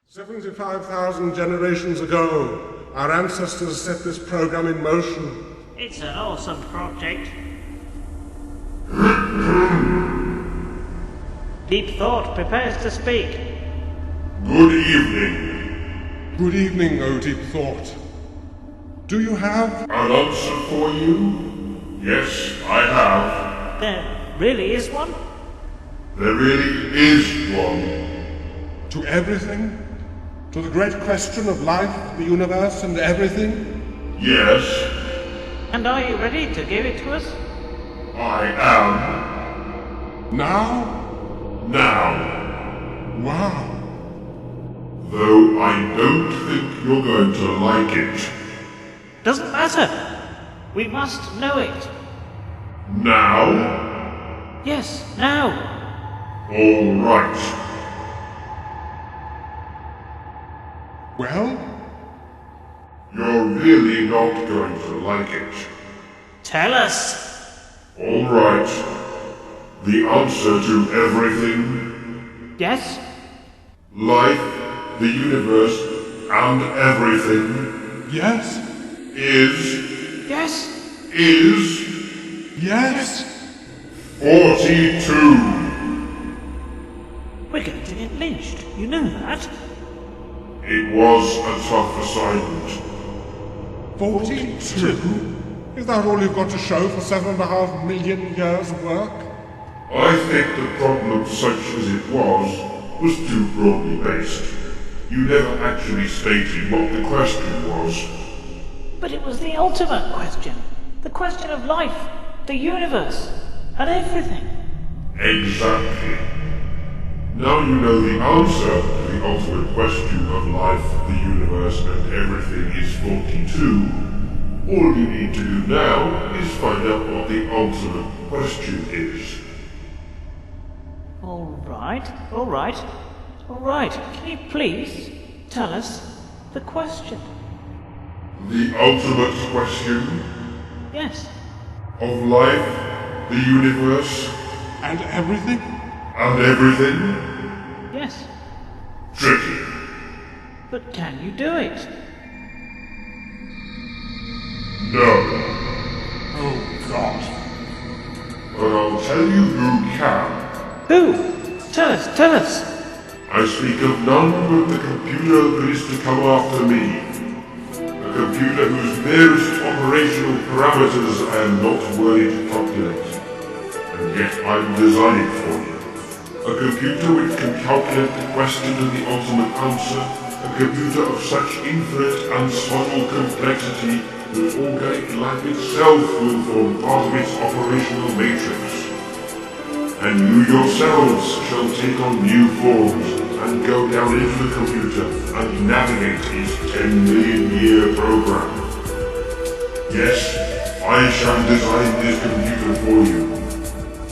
75,000 generations ago, our ancestors set this program in motion. It's an awesome project. Deep Thought prepares to speak. Good evening. Good evening, O Deep Thought. Do you have An answer for you? Yes, I have. There really is one? There really is one. to everything? To the great question of life, the universe, and everything? Yes, And are you ready to give it to us? I am. Now? Now. Wow. Though I don't think you're going to like it. Doesn't matter. We must know it. Now? Yes, now. All right. Well? You're really not going to like it. Tell us. All right. The answer to everything, Yes? life, the universe, and everything Yes? is Yes? Yes? 42. We're going to get lynched. You know that? It was a tough assignment. 42? Is that all you've got to show for 7.5 million years of work? I think the problem, such as it was too broadly based. You never actually stated what the question was. But it was the ultimate question. The question of life, the universe, and everything. Exactly. Now you know the answer to the ultimate question of life, the universe, and everything is 42. All you need to do now is find out what the ultimate question is. All right. Can you please tell us the question? The ultimate question Yes. of life, the universe, And everything? and everything? Yes. Tricky. But can you do it? No. Oh, God. But I'll tell you who can. Who? Tell us. I speak of none but the computer that is to come after me. A computer whose merest operational parameters I am not worthy to calculate. And yet I'm designing for you. A computer which can calculate the question and the ultimate answer. A computer of such infinite and subtle complexity that organic life itself will form part of its operational matrix. And you yourselves shall take on new forms and go down into the computer and navigate its 10 million year program. Yes, I shall design this computer for you,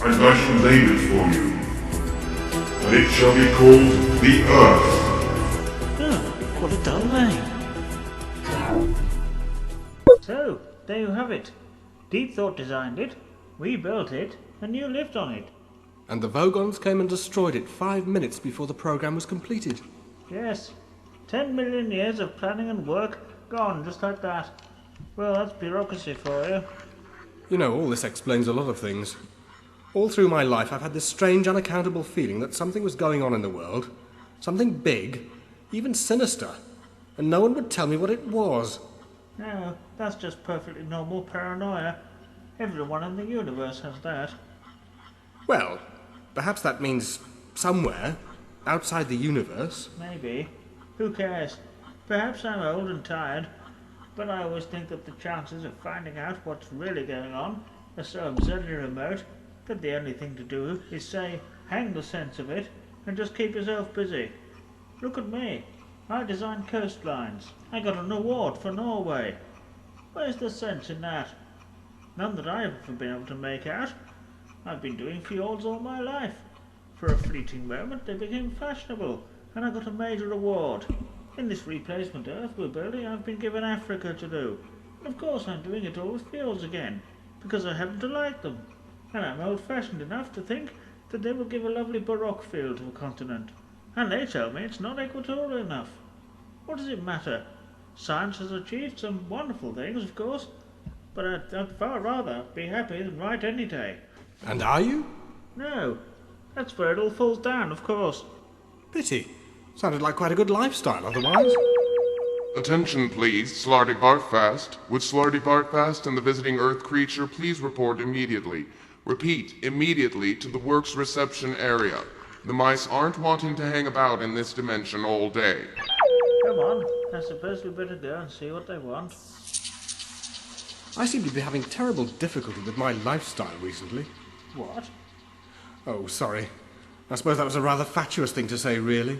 and I shall name it for you. And it shall be called the Earth. Oh, what a dull name. So, there you have it. Deep Thought designed it, we built it, and you lived on it. And the Vogons came and destroyed it 5 minutes before the program was completed. Yes. 10 million years of planning and work gone just like that. Well, that's bureaucracy for you. You know, all this explains a lot of things. All through my life, I've had this strange, unaccountable feeling that something was going on in the world. Something big, even sinister. And no one would tell me what it was. No, that's just perfectly normal paranoia. Everyone in the universe has that. Well, perhaps that means somewhere, outside the universe. Maybe. Who cares? Perhaps I'm old and tired, but I always think that the chances of finding out what's really going on are so absurdly remote that the only thing to do is say, hang the sense of it, and just keep yourself busy. Look at me. I designed coastlines. I got an award for Norway. Where's the sense in that? None that I've ever been able to make out. I've been doing fjords all my life. For a fleeting moment they became fashionable, and I got a major award. In this replacement Earth we're building I've been given Africa to do. And of course I'm doing it all with fjords again, because I happen to like them. And I'm old-fashioned enough to think that they will give a lovely baroque feel to a continent. And they tell me it's not equatorial enough. What does it matter? Science has achieved some wonderful things, of course, but I'd far rather be happy than right any day. And are you? No, that's where it all falls down, of course. Pity. Sounded like quite a good lifestyle otherwise. Attention please, Slartibartfast. Would Slartibartfast and the visiting Earth creature please report immediately? Repeat, immediately to the works reception area. The mice aren't wanting to hang about in this dimension all day. Come on, I suppose we better go and see what they want. I seem to be having terrible difficulty with my lifestyle recently. What? Oh, sorry. I suppose that was a rather fatuous thing to say, really.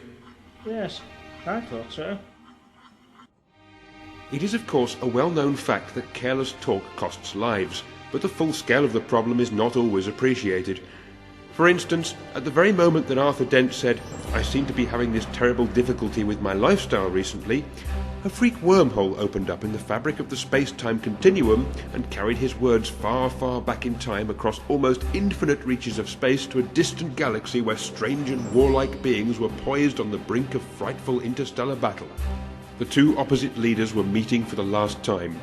Yes, I thought so. It is of course a well-known fact that careless talk costs lives, but the full scale of the problem is not always appreciated. For instance, at the very moment that Arthur Dent said, "I seem to be having this terrible difficulty with my lifestyle recently," a freak wormhole opened up in the fabric of the space-time continuum and carried his words far, far back in time across almost infinite reaches of space to a distant galaxy where strange and warlike beings were poised on the brink of frightful interstellar battle. The two opposite leaders were meeting for the last time,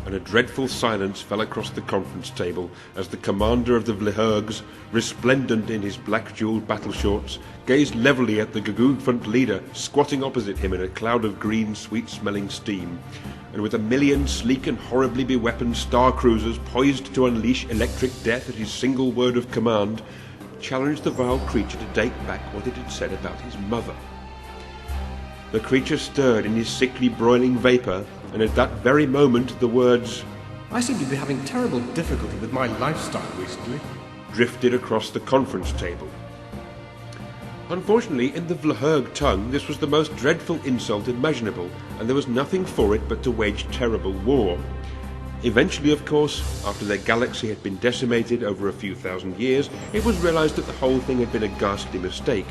and a dreadful silence fell across the conference table as the commander of the Vlhurgs, resplendent in his black jewelled battle shorts, gazed levelly at the Gagoonfunt leader squatting opposite him in a cloud of green, sweet-smelling steam, and with a million sleek and horribly beweaponed star cruisers poised to unleash electric death at his single word of command, challenged the vile creature to take back what it had said about his mother. The creature stirred in his sickly broiling vapour, and at that very moment the words, I seem to be having terrible difficulty with my lifestyle recently, drifted across the conference table. Unfortunately, in the Vlhurg tongue, this was the most dreadful insult imaginable, and there was nothing for it but to wage terrible war. Eventually, of course, after their galaxy had been decimated over a few thousand years, it was realized that the whole thing had been a ghastly mistake,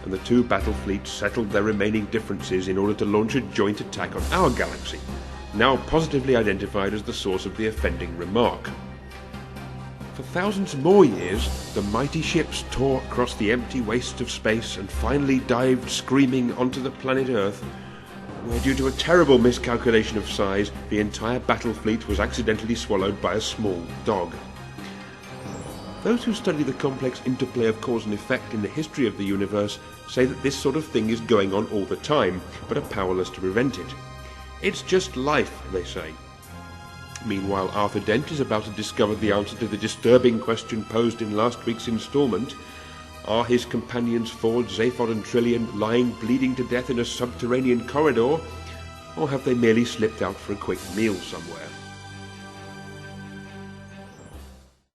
and the two battle fleets settled their remaining differences in order to launch a joint attack on our galaxy, now positively identified as the source of the offending remark. For thousands more years, the mighty ships tore across the empty wastes of space and finally dived screaming onto the planet Earth, where due to a terrible miscalculation of size, the entire battle fleet was accidentally swallowed by a small dog. Those who study the complex interplay of cause and effect in the history of the universe say that this sort of thing is going on all the time, but are powerless to prevent it. It's just life, they say. Meanwhile, Arthur Dent is about to discover the answer to the disturbing question posed in last week's instalment. Are his companions Ford, Zaphod and Trillian lying bleeding to death in a subterranean corridor, or have they merely slipped out for a quick meal somewhere?